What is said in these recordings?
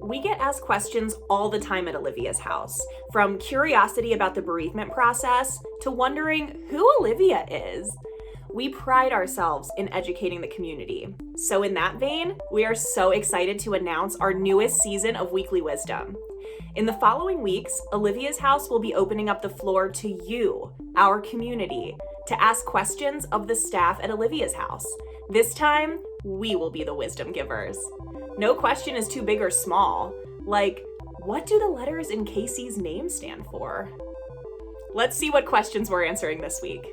We get asked questions all the time at Olivia's house, from curiosity about the bereavement process to wondering who Olivia is. We pride ourselves in educating the community. So in that vein, we are so excited to announce our newest season of Weekly Wisdom. In the following weeks, Olivia's house will be opening up the floor to you, our community, to ask questions of the staff at Olivia's house. This time, we will be the wisdom givers. No question is too big or small. Like, what do the letters in Casey's name stand for? Let's see what questions we're answering this week.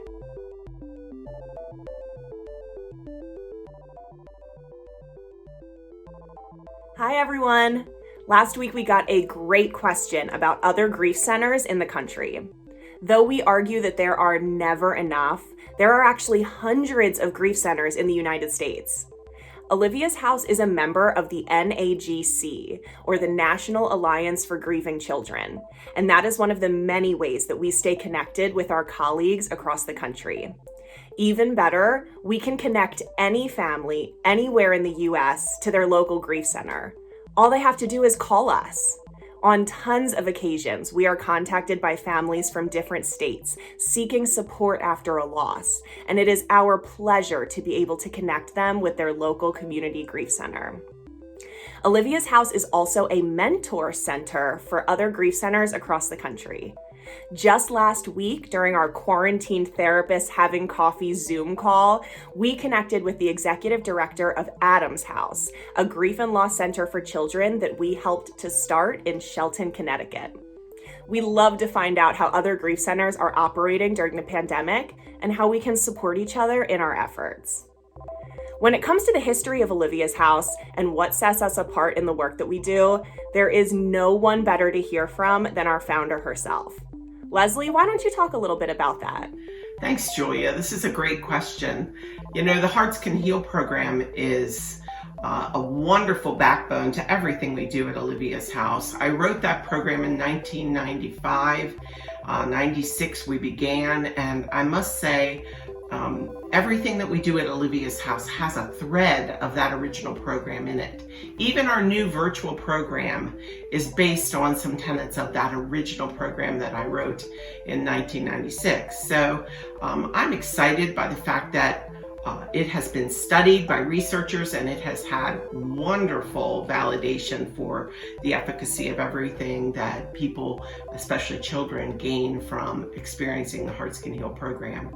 Hi, everyone. Last week, we got a great question about other grief centers in the country. Though we argue that there are never enough, there are actually hundreds of grief centers in the United States. Olivia's house is a member of the NAGC, or the National Alliance for Grieving Children, and that is one of the many ways that we stay connected with our colleagues across the country. Even better, we can connect any family anywhere in the U.S. to their local grief center. All they have to do is call us. On tons of occasions, we are contacted by families from different states seeking support after a loss, and it is our pleasure to be able to connect them with their local community grief center. Olivia's house is also a mentor center for other grief centers across the country. Just last week, during our Quarantine Therapists Having Coffee Zoom call, we connected with the executive director of Adams House, a grief and loss center for children that we helped to start in Shelton, Connecticut. We love to find out how other grief centers are operating during the pandemic and how we can support each other in our efforts. When it comes to the history of Olivia's house and what sets us apart in the work that we do, there is no one better to hear from than our founder herself. Leslie, why don't you talk a little bit about that? Thanks, Julia. This is a great question. You know, the Hearts Can Heal program is a wonderful backbone to everything we do at Olivia's house. I wrote that program in 1995. 96 we began, and I must say, everything that we do at Olivia's house has a thread of that original program in it. Even our new virtual program is based on some tenets of that original program that I wrote in 1996. So I'm excited by the fact that it has been studied by researchers, and it has had wonderful validation for the efficacy of everything that people, especially children, gain from experiencing the Hearts Can Heal program.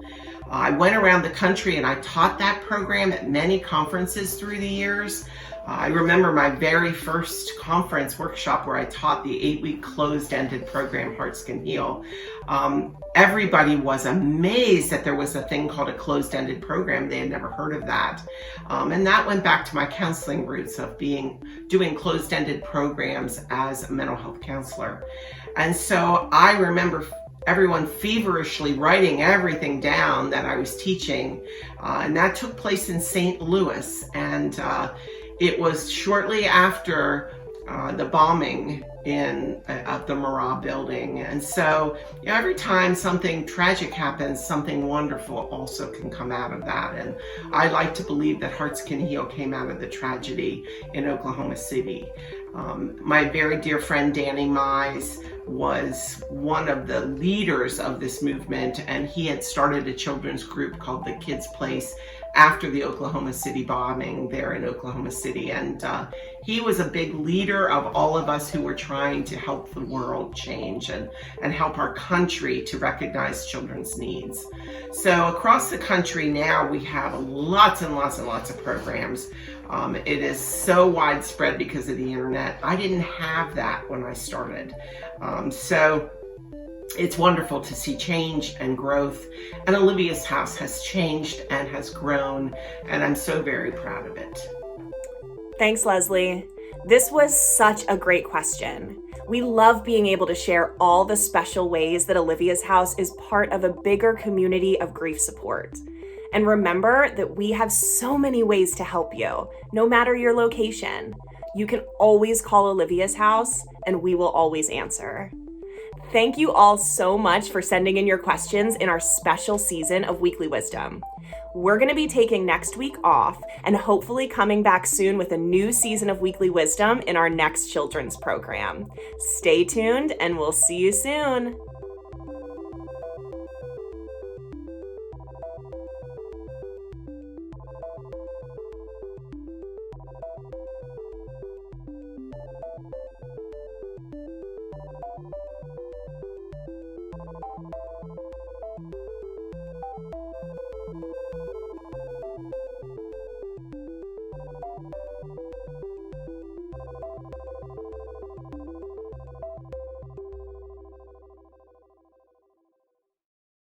I went around the country and I taught that program at many conferences through the years. I remember my very first conference workshop where I taught the 8-week closed-ended program, Hearts Can Heal. Everybody was amazed that there was a thing called a closed-ended program. They had never heard of that. And that went back to my counseling roots of doing closed-ended programs as a mental health counselor. And so I remember everyone feverishly writing everything down that I was teaching. And that took place in St. Louis. And it was shortly after the bombing of the Marat building. And so every time something tragic happens, something wonderful also can come out of that. And I like to believe that Hearts Can Heal came out of the tragedy in Oklahoma City. My very dear friend Danny Mize was one of the leaders of this movement, and he had started a children's group called The Kids Place after the Oklahoma City bombing there in Oklahoma City. And he was a big leader of all of us who were trying to help the world change and help our country to recognize children's needs. So across the country now we have lots and lots and lots of programs. It is so widespread because of the internet. I didn't have that when I started. So it's wonderful to see change and growth, and Olivia's house has changed and has grown, and I'm so very proud of it. Thanks, Leslie. This was such a great question. We love being able to share all the special ways that Olivia's house is part of a bigger community of grief support. And remember that we have so many ways to help you, no matter your location. You can always call Olivia's house, and we will always answer. Thank you all so much for sending in your questions in our special season of Weekly Wisdom. We're going to be taking next week off and hopefully coming back soon with a new season of Weekly Wisdom in our next children's program. Stay tuned and we'll see you soon.